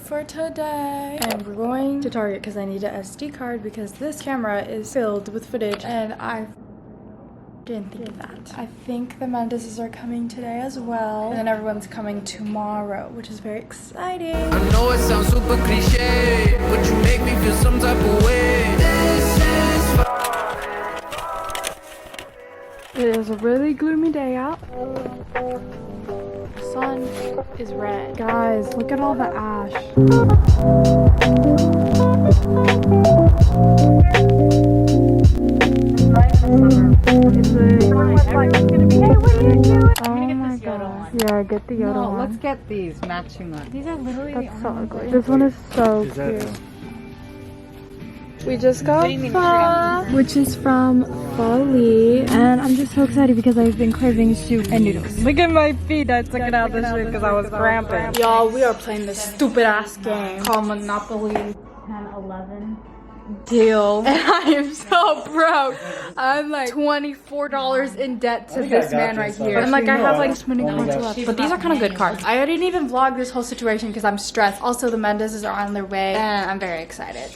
for today. And we're going to Target because I need an SD card because this camera is filled with footage and I didn't think of that. I think the Mendeses are coming today as well. And then everyone's coming tomorrow, which is very exciting. I know it sounds super cliche, but you make me feel some type of way. This is fine. It is a really gloomy day out. The sun is red. Guys, look at all the ash. Oh my god. Yeah, get the Yoda one. Let's get these matching ones. These are literally That's so ugly. This one is so cute. We just got pho, which is from Bali, and I'm just so excited because I've been craving soup and noodles. Look at my feet. I took it out this week because I was cramping. Y'all, we are playing this stupid ass game called Monopoly 10-11 deal. And I am so broke. I'm like $24 in debt to this man right here. And like I have like so many cards left. But these are kind of good cards. I didn't even vlog this whole situation because I'm stressed. Also, the Mendeses are on their way and I'm very excited.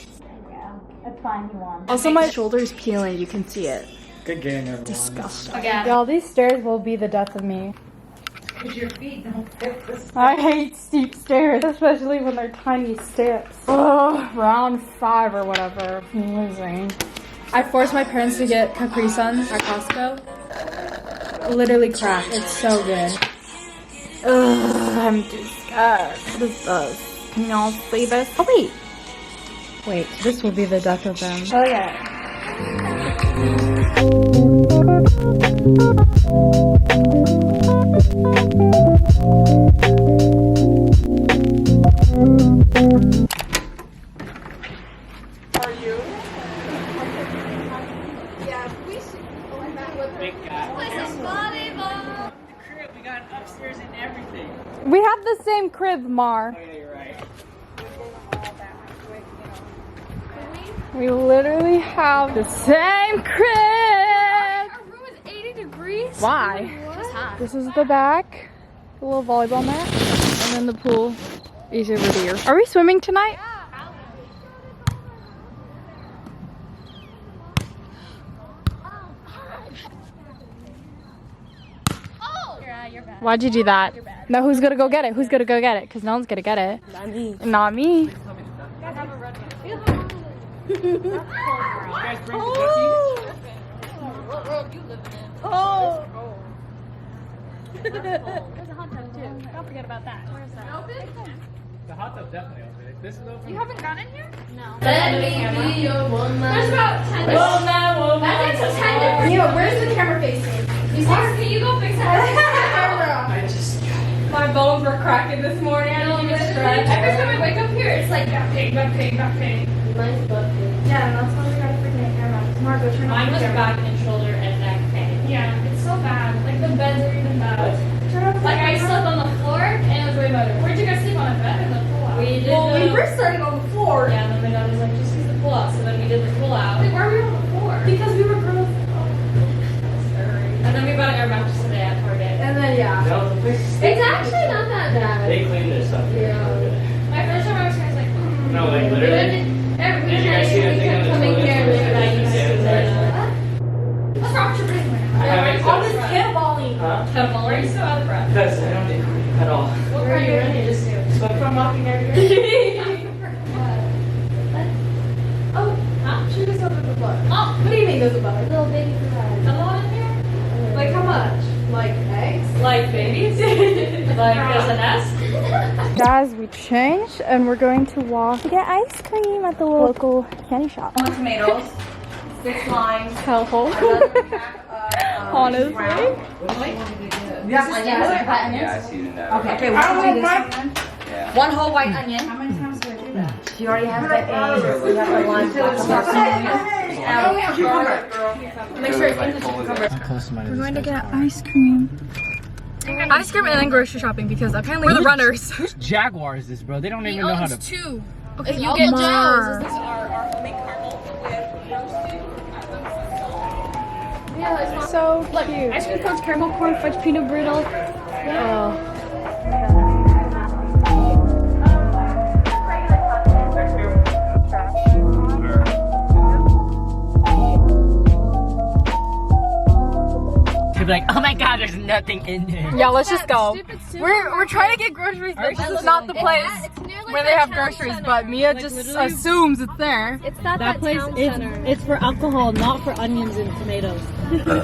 It's fine, he won. Also, my shoulder's peeling. You can see it. Good game, everyone. Disgusting. Again. Y'all, these stairs will be the death of me. Because your feet don't fit this. I hate steep stairs, especially when they're tiny steps. Oh, round 5 or whatever. I'm losing. I forced my parents to get Capri Suns at Costco. Literally crack. It's so good. Ugh, I'm disgusted. What is this? Can y'all see this? Oh, wait. Wait, this will be the death of them. Oh, yeah. Are you? Yeah, we should go back with Big guy. volleyball. The crib, we got upstairs and everything. We have the same crib, Mar. Oh, yeah, you're right. We literally have the same crib. Our room is 80 degrees. Why? Just hot. This is the back, the little volleyball mat, and then the pool is over there. Are we swimming tonight? Oh! You're bad. Why'd you do that? No, who's gonna go get it? Who's gonna go get it? Because no one's gonna get it. Not me. Not me. You guys bring the cookies? What road you living in? Oh. There's a hot tub too. Don't forget about that. Where's that? Open? The hot tub's definitely open. If this is open, You haven't gotten here? No. Let me be your woman. There's about 10 That's like 10 different. Neo, where's the camera facing? Can you go fix that? I just got it. My bones were cracking this morning. I don't even stretch. Every time I wake up here, it's like back pain, back pain, back pain. Mine's butt pain. Yeah, that's why we gotta freaking camera. Margo, turn Mine off was the camera. back and shoulder and neck pain. Yeah, it's so bad. Like the beds are even bad. Turn off the Like I camera. slept on the floor and it was way better. Where'd you guys sleep on a bed or the pull out? We did We were starting on the floor. Yeah, and then my dad was like, just use the pull out. So then we did the pull out. Wait, why were we on the floor? Because we were girls. And then we bought an air mattress today at Target. And then, yeah. No, It's actually not that bad. they cleaned this up. Yeah. My first time I was here, I was like, No, like literally. Every Did you guys see that we thing on kept the coming toilet? here and I used to Yeah, What's wrong with your brain right now? I haven't All this cannonballing. Huh? Kettle, are you still out of breath? Because I don't think at all. What are you ready to do? So if I'm walking everywhere. Oh, huh? She just opened the book. Oh, What do you mean there's a button? little baby surprise. A lot in here? Like how much? Like eggs? Like babies? Like there's a nest? Guys, we changed and we're going to walk to get ice cream at the local candy shop. Tomatoes. 6 limes. Hellhole. Honestly. Yes, onions. Yeah, I see it in that. Okay, we'll do this one. Yeah. 1 whole white onion. How many times do I do that? You already have the eggs. You have the lime. Make sure it's in the cucumber. We're going to get ice cream. Ice cream and then grocery shopping because apparently we're the runners. Whose Jaguar is this, bro? They don't even know how to. 2. Okay, If you get Mar. Joe's, is this our homemade caramel with roasted? Yeah, it's So cute. ice cream cones, caramel corn, fudge peanut brittle. Oh. she'll be like, oh my god, there's nothing in there. Yeah, let's just go. We're trying to get groceries, but this is not the place where they have groceries. But Mia just assumes it's there. It's not That place it's for alcohol, not for onions and tomatoes.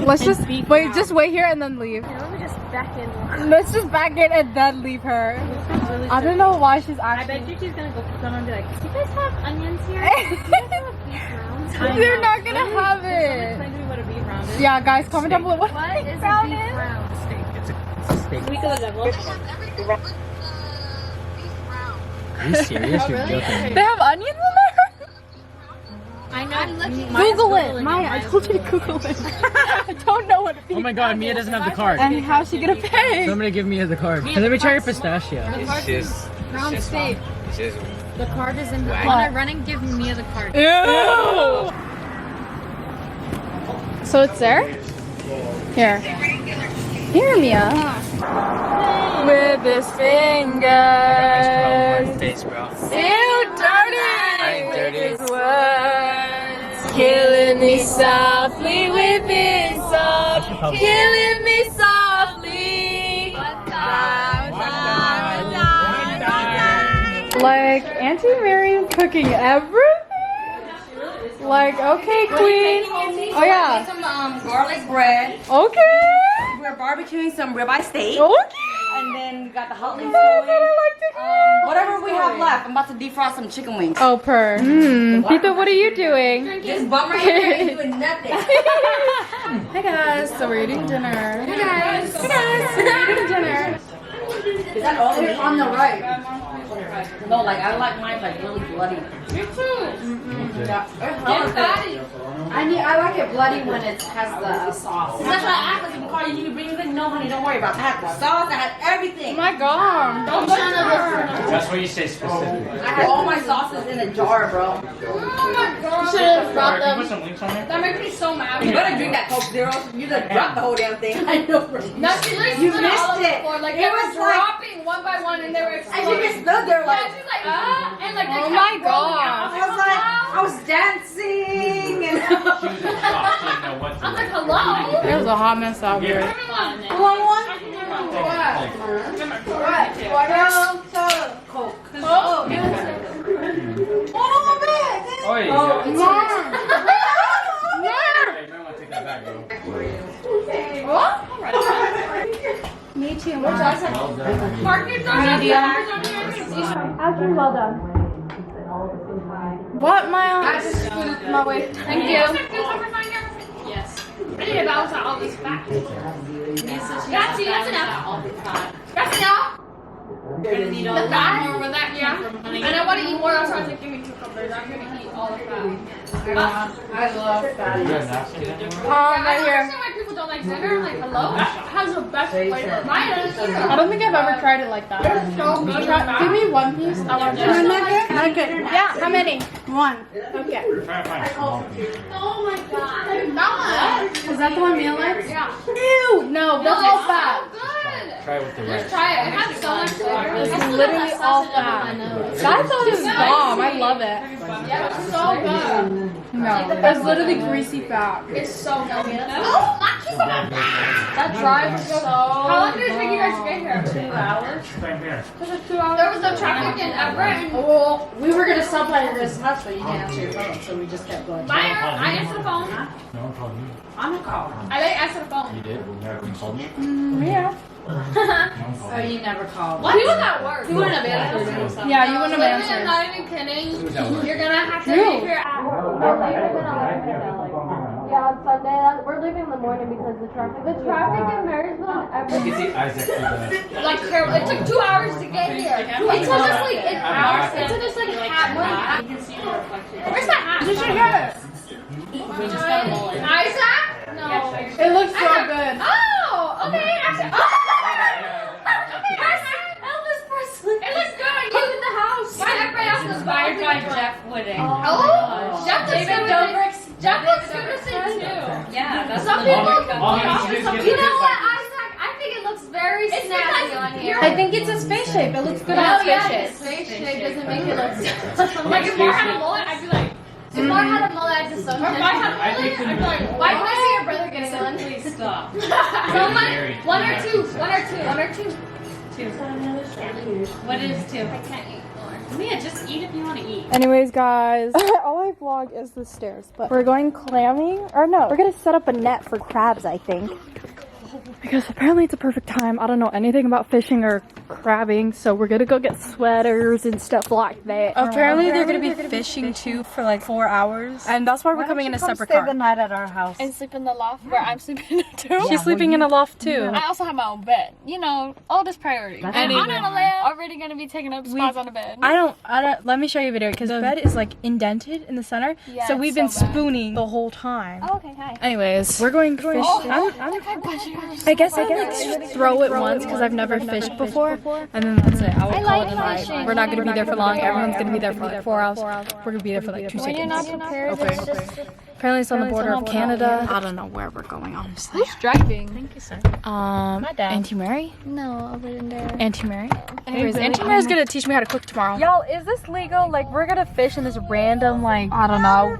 Let's just wait. Just wait here and then leave. Let me just back in. Let's just back in and then leave her. I don't know why she's I actually. bet you she's gonna go to someone and be like, do you guys have onions here? They're not gonna have it. Explain to me what a beef round is. Yeah, guys, comment down below what What a is beef round a beef is. round? It's a steak. Week of the devil. Are you serious? You're joking. They have onions in there? I know. Google it, Maya. I told you to Google it. I don't know what a beef. Oh my god, Mia doesn't have the card. And how's she gonna pay? Somebody give Mia the card. So let me try your pistachio. It's just Round steak. It's just The card is in the Whack. When I run and give Mia the card. Ew. So it's there? Here. Here, Mia. With his fingers. face, bro. Still dirty. I ain't dirty. With his words. Killing me softly with his song. Killing me softly. Like, Auntie Mary's cooking everything? Like, okay, queen. Oh, yeah. Some garlic bread. Okay. We're barbecuing some ribeye steak. Okay. And then we got the hot wings That's what going. I like to hear. Whatever we have left, I'm about to defrost some chicken wings. Oh, per. Tita, what are you doing? This bum right here ain't doing nothing. Hi guys, so we're eating dinner. Hey guys. Hey guys, we're eating dinner. Is that all of on the right? No, like I like mine like really bloody. Me too. I like it bloody when it has the sauce. That's why I asked like, Cardi, you can bring anything? No, honey, don't worry about it. I had the sauce, I had everything. Oh my god. That's what you say specifically. I had all my sauces in a jar, bro. Oh my god. Should have brought them. Put some links on there. That makes me so mad. You better drink that Coke Zero. You just dropped the whole damn thing. I know, bro. No, she like You split all missed over the it. floor. Like It they was were like- dropping one by one and they were And she exploding. just stood there Yeah, like, she's like, and like they Oh kept my rolling God. out. I was dancing and She was just shocked. She didn't know what to I'm do. like, hello? There's a hot mess out here. Coke. Oh, Oh, yeah. Mom. Hey, you might want to take that back, bro. Me too, Well done. Marcus on Actually, well done. What, Maya? I just scooped my way. Thank you. Yes. I need to balance out all this fat. That's enough. That's enough. The fat more with that, yeah. And I want to eat more. That's why I was like, give me 2 cups. I'm gonna eat all the fat. I love fatty. You have napkins anymore? Right I here. understand why people don't like dinner. I'm like, hello? It has the best flavor. Mine is. I don't think I've ever tried it like that. So good. Give me one piece. I want to try it. Okay. Yeah, how many? One. Okay. Oh my god. Is that the one Mia likes? Yeah. Ew! No, that's all fat. So good. Try it with the Just rice. try it. It has so much flavor. It's literally all fat. That sauce is bomb. I love it. Yeah, it's so good. No, it's literally greasy fat. It's so good. Oh, that drive is so. How long did it take you guys to get here? 2 hours. Same here. There was no traffic in Everett. And Well, we were gonna stop by this house, but you didn't answer your phone, so we just kept going. I answered the phone. No one called me. I'm gonna call. I didn't answer the phone. You did? You called me? Yeah. Oh, you never called. What? He was at work. You wouldn't have answered. Yeah, you wouldn't have Literally, I'm answered. not even kidding. You're gonna have to True. leave here at. Yeah, on Sunday. We're leaving in the morning because the traffic in Marysville and Everett. You can see Isaac do that. Like terrible. It took 2 hours to get here. It took us like an hour. It took us like half. Where's that hat? You should get it. Isaac? No. It looks so good. Oh, okay. Actually, okay, Isaac. Elvis Presley. It looks good on you in the house. Why everybody else was Inspired by Jeff Wooding. Oh, Jeff looks good with it. Jeff looks good with it too. Yeah, that's Some the people. All he needs to do is get You the know good what, side. Isaac? I think it looks very snazzy on here. I think it's a space shape. It looks good on Oh a space yeah, shape. his face shape doesn't make it look. Like if Mark had a mullet, I'd be like. If Mark had a mullet, I'd just. If I had a mullet, I'd be like. Why can I see your brother we're getting one. Please stop. One or two. Two. What is 2? I can't eat more. Mia, just eat if you want to eat. Anyways, guys, all I vlog is the stairs, but we're going clamming, or no, we're gonna set up a net for crabs, I think. Because apparently it's a perfect time. I don't know anything about fishing or crabbing, so we're gonna go get sweaters and stuff like that. Apparently they're gonna be fishing too for like 4 hours, and that's why we're coming in a separate car. Stay the night at our house. And sleep in the loft where I'm sleeping too. She's sleeping in a loft too. I also have my own bed. You know, all this priority. And I'm already gonna be taking up spots on the bed. I don't, let me show you a video because the bed is like indented in the center. Yeah, so we've been so bad. spooning the whole time. Oh, okay, hi. Anyways, we're going fishing. I guess I can like throw it once because I've never fished before, and then that's it. I would call it a night. We're not gonna be there for long. Everyone's gonna be there for like 4 hours. We're gonna be there for like 2 seconds. When you're not prepared, it's just... Apparently it's on the border of Canada. I don't know where we're going, honestly. Who's driving? Thank you, sir. My dad. Auntie Mary? No, over in there. Auntie Mary? Anyways, Auntie Mary's gonna teach me how to cook tomorrow. Y'all, is this legal? Like, we're gonna fish in this random, like, I don't know.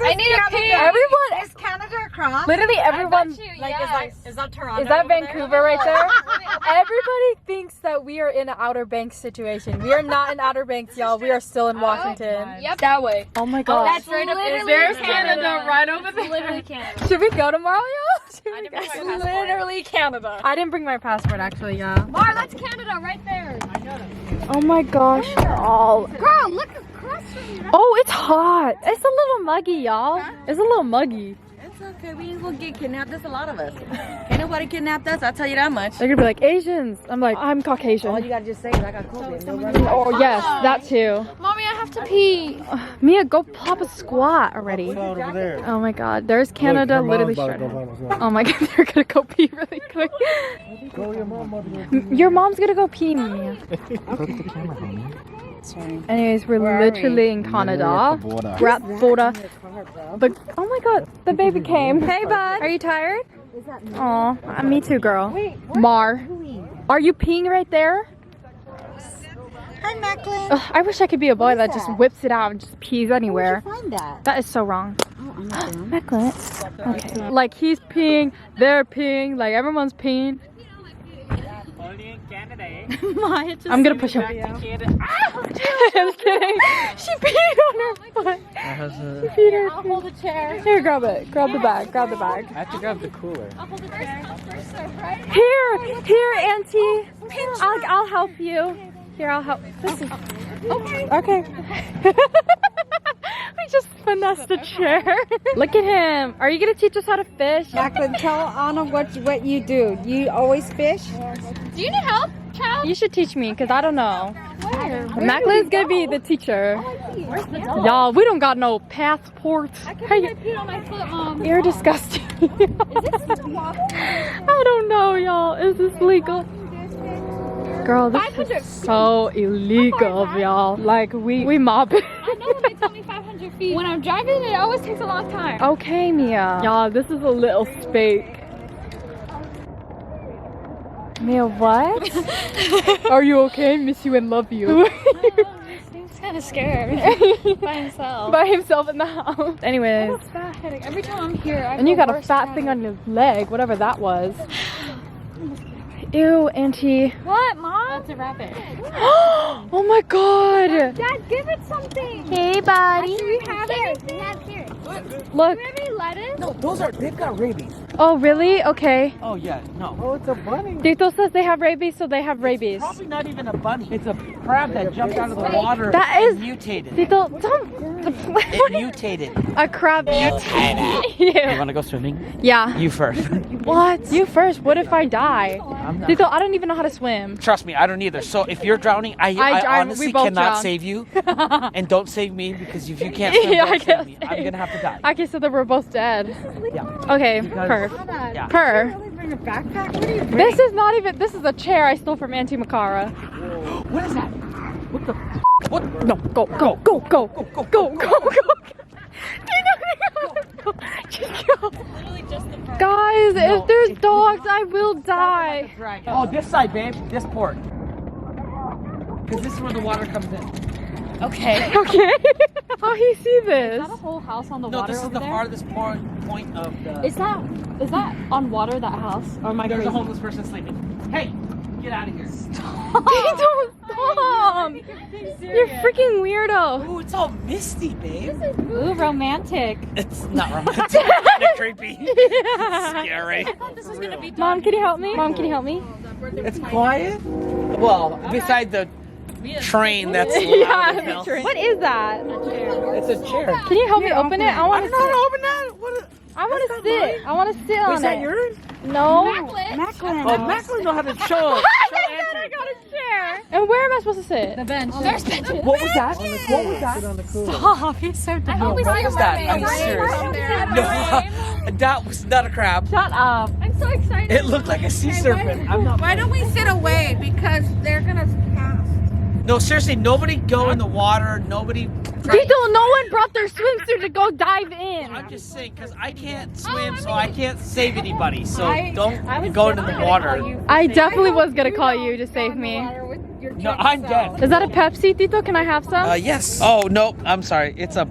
I need a pee. Everyone, Is Canada across? literally everyone, Is that Toronto? is that Vancouver right there? Everybody thinks that we are in an Outer Banks situation. We are not in Outer Banks, y'all. We are still in Washington. Yep, that way. Oh my god. That's right up there. There's Canada right over there. Literally Canada. Should we go tomorrow, y'all? Should we go? bring my passport. Literally Canada. I didn't bring my passport actually, yeah. Mar, that's Canada right there. Oh my gosh, y'all. Girl, look across from you. Oh, it's hot. It's a little muggy, y'all. It's a little muggy. It's okay. We ain't gonna get kidnapped. There's a lot of us. Ain't nobody kidnapped us. I'll tell you that much. They're gonna be like, Asians. I'm like, I'm Caucasian. All you gotta just say is I got COVID. Oh, yes, that too. Mommy, I have to pee. Mia, go pop a squat already. Over there. Oh my god, there's Canada literally straight ahead. Oh my god, they're gonna go pee really quick. Your mom's gonna go pee, Mia. Anyways, we're literally in Canada. We're at the border. But oh my god, the baby came. Hey bud, are you tired? Aw, me too, girl. Mar, are you peeing right there? Hi, Macklin. Ugh, I wish I could be a boy that just whips it out and just pees anywhere. Where'd you find that? That is so wrong. Macklin. Okay. Like he's peeing, they're peeing, like everyone's peeing. Only in Canada, eh? I'm gonna push him. I'm just kidding. She peed on her foot. She peed her. I'll hold a chair. Here, grab it. Grab the bag. Grab the bag. I have to grab the cooler. I'll hold the first serve, right? Here, Auntie. I'll help you. Here, I'll help. This is okay. We just finessed the chair. Look at him. Are you gonna teach us how to fish? Macklin, tell Anna what you do. You always fish? Do you need help, child? You should teach me, because I don't know. Where? Macklin's gonna be the teacher. Where's the dog? Y'all, we don't got no passport. I can't pee on my foot, Mom. You're disgusting. I don't know, y'all. Is this legal? Girl, this is so illegal, y'all. Like, we mob it. I know they told me 500 feet. When I'm driving, it always takes a long time. Okay, Mia. Y'all, this is a little spake. Mia, what? Are you okay? Miss you and love you. He's kind of scared by himself. By himself in the house. Anyways. I have a fat headache. Every time I'm here, I And you got a fat thing on your leg, whatever that was. Ew, Auntie. What, Mom? That's a rabbit. Oh my god. Dad, give it something. Hey, buddy. Do we have it? We have carrots. Look. Do we have any lettuce? No, they've got rabies. Oh, really? Okay. Oh, yeah, no. Oh, it's a bunny. Tito says they have rabies, so they have rabies. Probably not even a bunny. It's a crab that jumped out of the water. That is- and mutated. Tito, don't. It mutated. A crab mutated. You want to go swimming? Yeah. You first. What? You first. What if I die? I'm not. Tito, I don't even know how to swim. Trust me, I don't either. So if you're drowning, I honestly we both cannot drown. save you. And don't save me, because if you can't swim, Yeah, don't I save can't me. save. I'm going to have to die. Okay, so then we're both dead. Yeah. Okay, Because- perf. Yeah. Per. Bring a backpack? What are you This is not even, this is a chair I stole from Auntie Makara. What is that? What the What? No, go, go, go, go, go, go, go, go. Just go. Guys, if there's dogs, I will die. Oh, this side, babe. This port. Because this is where the water comes in. Okay. Okay. How do you see this? Is that a whole house on the No, water this is over the there? farthest point of the. Is that on water, that house? Or am I There's crazy? a homeless person sleeping. Hey, get out of here. Don't stop! You're freaking weirdo. Ooh, it's all misty, babe. Ooh, romantic. It's not romantic. It's kind of creepy. Scary. This was gonna be Mom, can you help me? Mom, can you help me? It's quiet. Well, beside the train that's Yeah, loud as the hell. train. What is that? It's a chair. Can you help me open it? I want to I don't know sit. how to open that. What? I want to sit. I want to sit on Was that it. yours? No. Macklin. Oh, Macklin know how to show. I got a chair. And where am I supposed to sit? the bench. There's benches. What was that? What was that? Stop, he's so dumb. What was that? Are you serious? No, that was not a crab. Shut up. I'm so excited. It looked like a sea serpent. I'm not. Why don't we sit away? Because they're gonna cast. No, seriously, nobody go in the water. Nobody. Tito, no one brought their swimsuit to go dive in. I'm just saying, because I can't swim, so I can't save anybody. So I don't go into the water. I definitely was gonna call you to save me. No, I'm dead. Is that a Pepsi, Tito? Can I have some? Yes. Oh no, I'm sorry. It's a.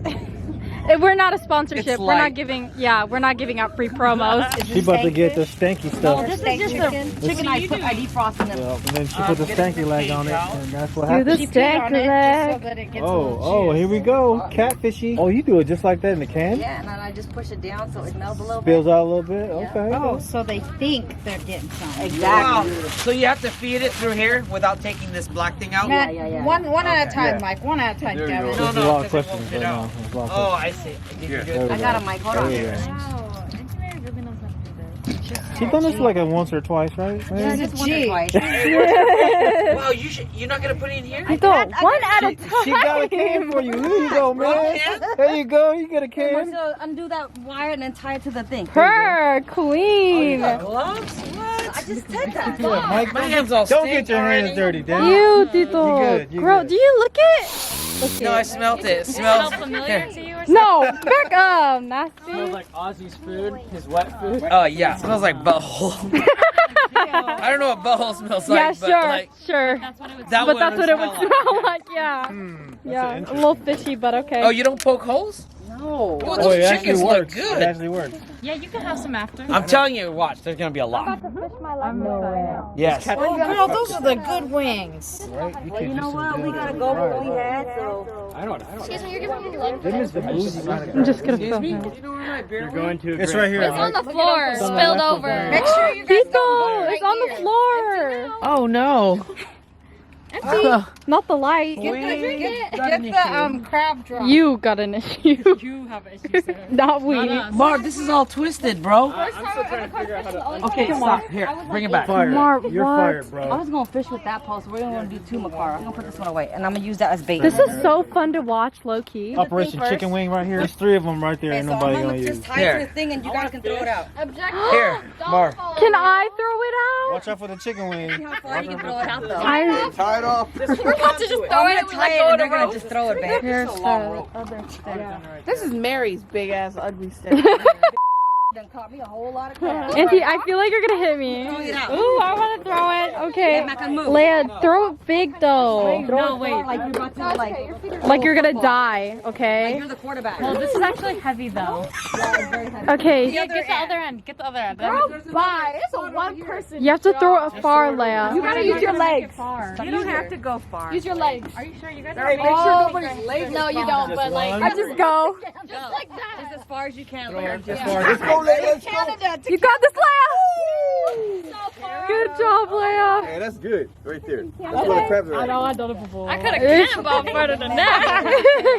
We're not a sponsorship. It's We're light. not giving. Yeah, we're not giving out free promos. She about to get the stanky stuff. This is just a chicken I defrost in them. Yeah, and then she put the stanky leg on it, and that's what Do the happens. stank leg. Oh, here we go. Catfishy. Oh, you do it just like that in the can? Yeah, and then I just push it down so it melts a little Spills bit. out a little bit? Okay. Oh, so they think they're getting some. Wow. Exactly. So you have to feed it through here without taking this black thing out? Yeah. One at a time, Mike. One at a time, Kevin. No, There's a lot of 'cause it won't questions fit right out. now. There's a lot of Oh, questions. I see. There we I got go. a mic. Hold on. There we go. Wow, engineer really knows how to do this. She's done this like once or twice, right? Yeah, just once or twice. Wow, you're not gonna put it in here? Tito, one at a time. She got a can for you. Here you go, man. can? There you go. You get a And can. so undo that wire and then tie it to the thing. Her queen. Gloves? What? I just did that. Yeah, Mike, My hands all don't stink get your hands already. dirty, Dad. You, Tito. You good, you Girl, good. do you look it? No, I smelt it. It Smell smells familiar to you or something? No, back up, nasty. like Ozzy's food, his wet food. Oh yeah, it smells like butthole. I don't know what butthole smells like, Yeah, but sure, like sure. That's what it was. that But one that's what it would smell smell like, yeah. Yeah, a little fishy, but okay. Oh, you don't poke holes? No. Oh, Oh, those it actually chickens look works. It good. actually works. Yeah, you can have some after. I'm telling you, watch. There's gonna be a lot. Yes. Oh, girl, those are the good wings. Right? You You know what? We gotta go with what we had, so. I don't. Excuse me, you're giving me leg Them is the boozy I'm just gonna film him. You're going to. It's right here. It's on Right? the floor, It's on the spilled left of over. there. Make sure you guys Tito, it's on the floor. Oh no. Not the light. get the crab drop. You got an issue. You have issues there. Not we. Mark, this is all twisted, bro. I'm still trying to figure out how to. Okay, stop. Here, bring it back. Fire. Mark, You're what? fired, I bro. was gonna fish with that post. We're gonna do two, Makara. I'm gonna put this one away, and I'm gonna use that as bait. This is so fun to watch, low key. Operation Chicken Wing right here. There's 3 of them right there. Okay, Ain't so nobody I'm gonna gonna use. just tie Here. to the thing, and you guys can throw it out. Here, Mark. Can I throw it out? Watch out for the chicken wing. How far you can throw it out, though. I Tie it off. We're about to just throw I'm it gonna and we tie let it, go and of they're the gonna rope. just throw it back. Here's the other This is Mary's big ass ugly stick. Done caught me a whole lot of crap. Auntie, I feel like you're gonna hit me. Throw it out. Ooh, I wanna throw it. Okay. Get back and move. Leia, throw it big though. No, wait. Like you're about to Like you're gonna die, okay? You're the quarterback. Well, this is actually heavy though. Okay. Yeah, get the other end. Get the other end. Bye. It's a one person. You have to throw it far, Leia. You gotta use your legs. You don't have to go far. Use your legs. Are you sure you guys Make sure nobody's legs. No, you don't, but like. I just go. Just like that. Just as far as you can. Like, Let's go, let's go. You got this, Leia. Good job, Leia. Hey, that's good. Right there. That's where the crabs are. I know, I've done it before. I could have cannonballed further than that.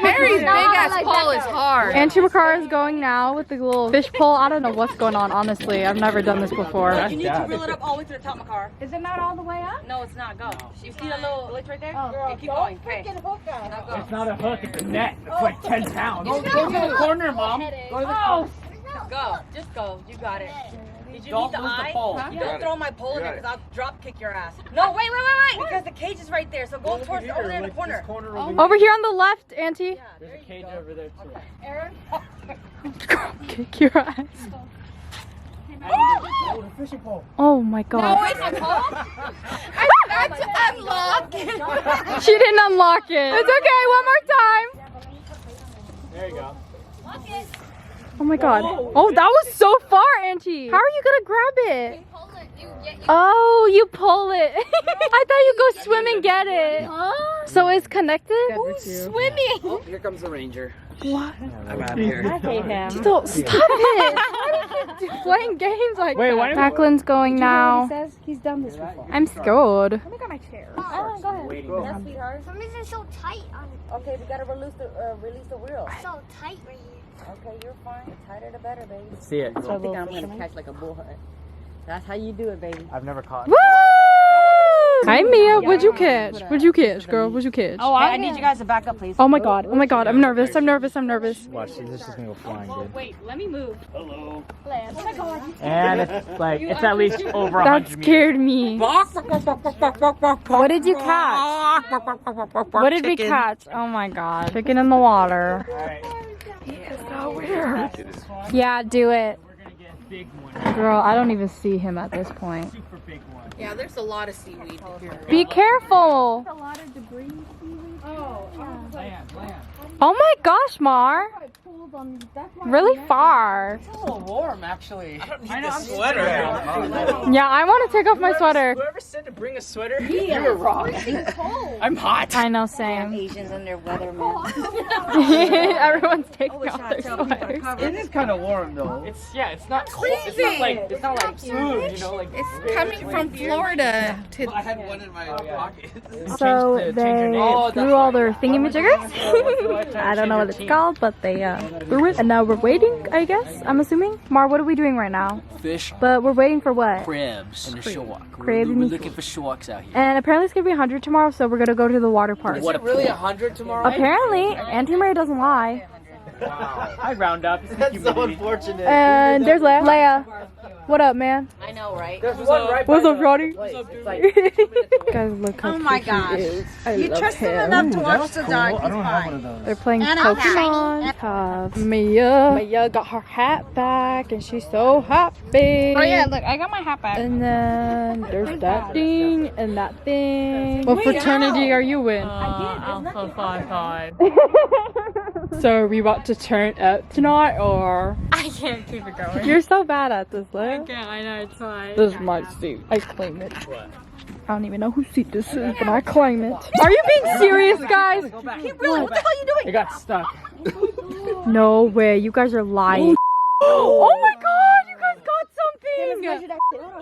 Mary's big ass pole is hard. Auntie Makara is going now with the little fish pole. I don't know what's going on, honestly. I've never done this before. you need to reel it up all the way to the top, Makar. Is it not all the way up? No, it's not. Go. You see the little glitch right there? Okay, keep going. Okay. Now go. It's not a hook, it's a net. It's like 10 pounds. Go to the corner, Mom. Go to the Go. Just go. You got it. Did you Don't need the lose the eye? pole. Don't throw my pole in there because I'll drop kick your ass. No, wait. Because the cage is right there. So go towards over there in the corner. Over here on the left, Auntie. There's a cage over there too. Kick your ass. Oh my god. No, it's a pole. forgot to unlock it. She didn't unlock it. It's okay. One more time. There you go. Oh my god. Oh, that was so far, Auntie. How are you gonna grab it? Oh, you pull it. I thought you go swim and get it. So it's connected? Swimming. Oh, here comes the ranger. What? I'm out of here. I hate him. Don't stop it. Why are you playing games like that? Jacqueline's going now. Says he's done this before. I'm scared. Let me get my chair. Oh, go ahead. Yes, sweetheart. For some reason it's so tight on Okay, we gotta release the wheel. so tight right here. Okay, you're fine. The tighter the better, baby. See it. I think I'm gonna catch like a bullhead. That's how you do it, baby. I've never caught. Woo! Hi Mia, what'd you catch? What'd you catch, girl? What'd you catch? Oh, I need you guys to back up, please. Oh my god, I'm nervous. Watch, this is gonna go flying, dude. Wait, let me move. Hello. Land. Oh my god. And it's like, it's at least over 100 That meters. scared me. What did you catch? What did we catch? Oh my god. Chicken in the water. So weird. Yeah, do it. We're gonna get a big one. Girl, I don't even see him at this point. Super big one. Yeah, there's a lot of seaweed here. Be careful. A lot of debris. Land. Oh my gosh, Mar. Really far. It's a little warm, actually. I don't need know, the I'm sweater. Yeah, I want to take off my sweater. Whoever said to bring a sweater, you were wrong. I'm hot. I know, same. Asians and their weatherman. Everyone's taking off their sweaters. It is kind of warm though. It's not cold. It's not like smooth, you know, like It's coming from Florida to. I had one in my pocket. So they threw all their thingamajiggers. I don't know what it's called, but they threw it. And now we're waiting, I guess. I'm assuming. Mar, what are we doing right now? Fish, But we're waiting for what? crabs, and a shark. Crabs We're and looking for sharks out here. And apparently it's gonna be 100 tomorrow, so we're gonna go to the water park. Is it really 100 tomorrow? Apparently, Auntie Mary doesn't lie. I round up. That's so unfortunate. And there's Leia. Leia, what up, man? I know, right? There's one right What's by up, Roddy? Guys, look how Oh my cute he gosh. is. I You love trust him him. enough to watch the dog. He's I don't have one of fine. those. They're playing And a Pokemon. Have Mia got her hat back, and she's so happy. Oh yeah, look, I got my hat back. And then there's that thing and that thing. What fraternity are you in? Alpha Phi. So are we about to turn up tonight, or? I can't keep it going. You're so bad at this, Liv. Yeah, I know, it's fine. This is my seat. I claim it. I don't even know whose seat this is, but I claim it. Are you being serious, guys? Really? What the hell are you doing? It got stuck. No way. You guys are lying. Oh my god, you guys got something!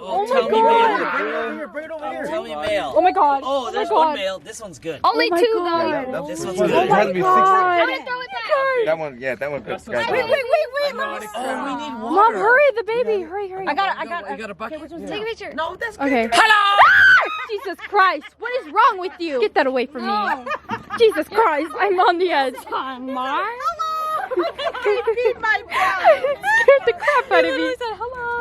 Oh my god! Bring it over here. Tell me male. Oh my god! Oh, there's one male. This one's good. Only my two God. though. This one's Oh good. my god! That one, yeah, that one. Wait, Oh, we need water. Mom, hurry, the baby, hurry. I got it. You got a bucket? Take a picture. No, that's good. Okay. Hello! Jesus Christ, what is wrong with you? Get that away from me. Jesus Christ, I'm on the edge. Mar? Scared the crap out of me.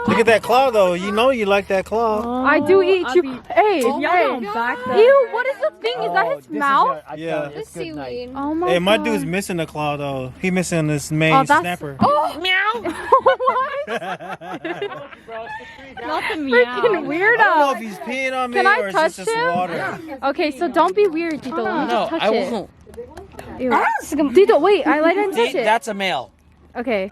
Look at that claw though. You know you like that claw. I do eat you. Hey, Oh hey. Ew, what is the thing? Is that his mouth? Yeah. It's seaweed. Oh my Hey, my god. dude's missing a claw though. He missing this main Oh, that's. snapper. Oh, meow. What? Not the Freaking I don't know weirdo. if he's peeing on me Can I or is touch this just him? water. Okay, so don't be weird, Tito. Let me No, just touch I it. won't. Ew. Tito, wait, I didn't touch it. That's a male. Okay.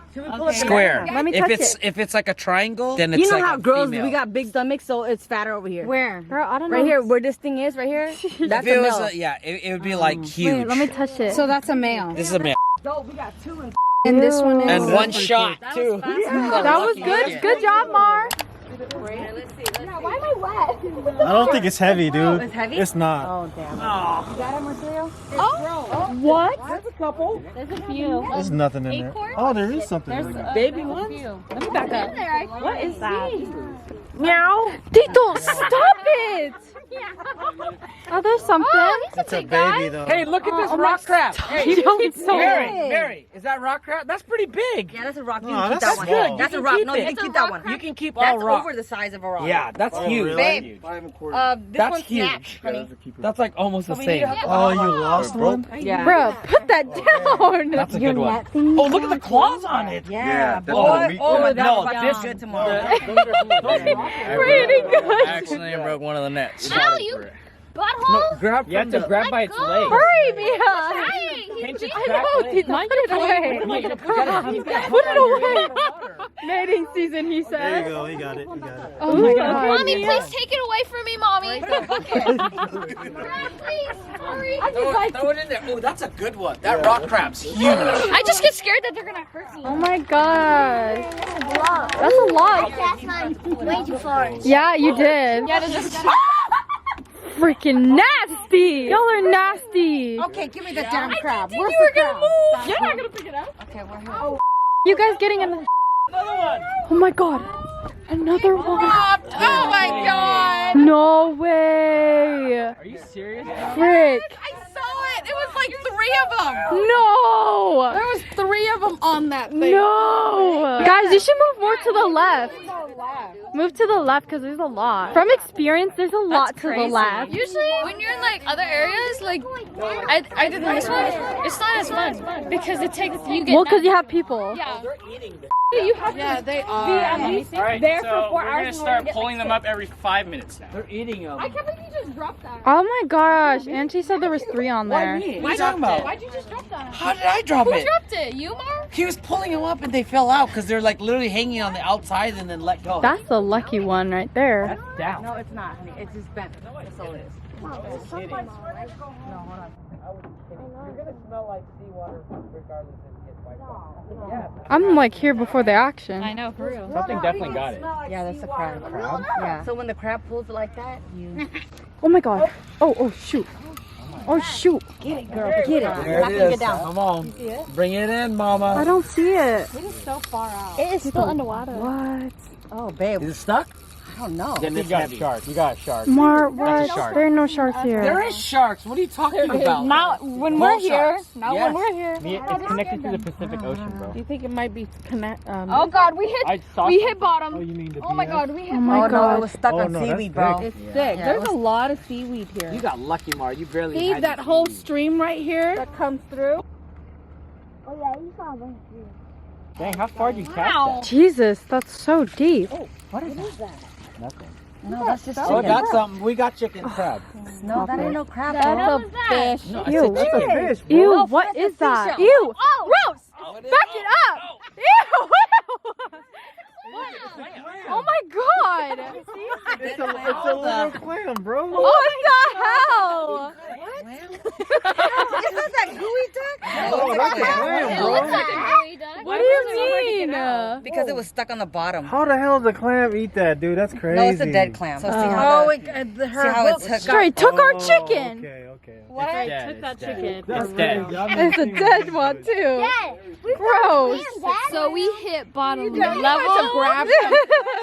Square. Let me touch If it's like a triangle, then it's You know like how a girls, female. we got big stomachs, so it's fatter over here. Where? Girl, I don't know. Right here, where this thing is, right here. That's If it a was male. it would be like huge. Wait, let me touch it. So that's a male. This is a male. No, we got two in. And this one is. And one shot too. That was good. Good job, Mar. Why am I wet? I don't think it's heavy, dude. It's heavy? It's not. Oh, damn. What? That's a couple. There's a few. There's nothing in there. Oh, there is something in there. Baby ones? Let me back up. What is that? Meow. Tito, stop it! Oh, there's something. It's a baby though. Hey, look at this rock crab. Hey, Tito, it's so Mary, is that rock crab? That's pretty big. Yeah, that's a rock. You No, can keep that's that one. small. That's a You rock. can No, keep you it. can keep that one. You can keep all That's rock. over the size of a rock. Yeah, that's huge. Really? Babe. This That's one's huge. snapped, honey. That's like almost the we same. need to- Oh, you lost one? Yeah. Bro, put that down. That's a good one. Oh, look at the claws on it. Yeah, that's boy. what we- Oh, No, that's about this- good tomorrow. Pretty good. I accidentally broke one of the nets. No, you. butthole? No, grab You have from to the... grab by its legs. Hurry, Mia! Pinch its I back know, leg. he's not put it away. Put it away. Mating season, he said. There you go. He got it. He got it. Oh my god. Mommy, please take it away from me, Mommy. Please, sorry. Throw it in there. Oh, that's a good one. That rock crab's huge. I just get scared that they're gonna hurt me. Oh my gosh. That's a lot. That's mine way too far. Yeah, you did. Yeah, just Freaking nasty. Y'all are nasty. Okay, give me the damn crab. You were gonna move. You're not gonna pick it up. Okay, we're here. You guys getting another one? Oh my god. Another one. Oh my god! No way. Are you serious? Frick. I saw it! It was like 3 of them! No. There was 3 of them on that thing. No. Guys, you should move more to the left. Move to the left because there's a lot. From experience, there's a lot to the left. Usually, when you're in like other areas, like I did this one, it's not as fun because it takes you get. Well, because you have people. Yeah. You have Yeah, they All right, there so for 4 we're hours gonna start pulling them up every 5 minutes now. They're eating them. can't believe you just dropped that. Oh my gosh. Auntie said there was 3 on there. What are you talking about? Why'd you just drop that? How did I drop it? Dropped it, you Mark? He was pulling them up and they fell out because they're like literally hanging on the outside and then let go. That's the lucky one right there. That's down. No, it's not, honey. It's just bent. That's all it is. You're gonna smell like seawater regardless if it gets wiped off. Yeah. I'm like here before the action. I know, for real. Something definitely got it. Yeah, that's a crab. Yeah. So when the crab pulls it like that, you Oh my god. Oh shoot. Oh shoot. get it, girl. Get it. There Not it gonna is. get down. Come on. Bring it in, mama. I don't see it. It is so far out. It is still underwater. What? Oh, babe. Is it stuck? I don't know. Then you got a shark. You got a shark. Mar, That's what? a shark. There are no sharks here. There is sharks. What are you talking about? Not when Small we're here. sharks. Not Yes. when we're here. It's connected to the Pacific Ocean, bro. Do you think it might be connect? Oh god, we I saw hit bottom. Oh, you mean the Oh my BS? god, we hit Oh bottom. no, it was stuck Oh, on no, that's seaweed, bro. big. It's Yeah. thick. Yeah, There's it a was- lot of seaweed here. You got lucky, Mar. You barely See had that any whole seaweed. stream right here that comes through? Oh yeah, you saw one. Dang, how far did you catch that? Jesus, that's so deep. What is that? Nothing. No, that's just Oh, chicken. that's something. We got chicken crab. No, that ain't no crab. That's bro. a fish. No, Ew. I said chicken. Fish, bro. Ew, what is that? Ew. Gross. Back it up. Ew. Oh my god. It's a little clam, bro. What the hell? Is that that gooey duck? Oh, that's a clam, bro. What do you mean? Because it was stuck on the bottom. How the hell does a clam eat that, dude? That's crazy. No, it's a dead clam. So see how it's hooked. Straight took our chicken. Okay. What? It's dead. Took that It's dead. chicken. That's dead. crazy. I've It's a seen dead that. one too. Yeah. Gross. So we hit bottom level.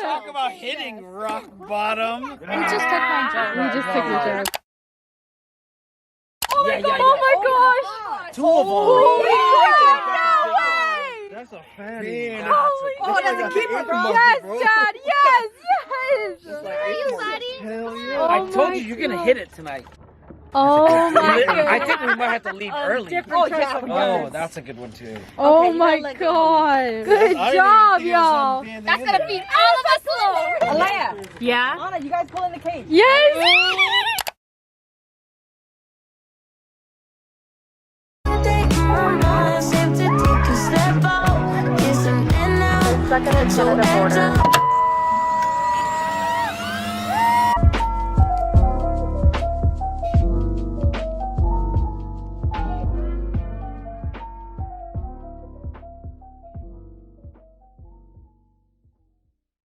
Talk about hitting rock bottom. We just took my joke. We just took your joke. Yeah. Oh my gosh. 2 of them. Oh my That's a fatty. Man, Oh, that's a keeper, bro. Yes, Dad. Yes. Are you ready? Hell yeah. I told you you're gonna hit it tonight. Oh my I god. think we might have to leave early. Oh, that's a good one too. Oh my god. Good job, y'all. That's gonna feed all of us alone. Alea, Yeah? Anna, you guys pull in the cage. Yes. Stuck in a border.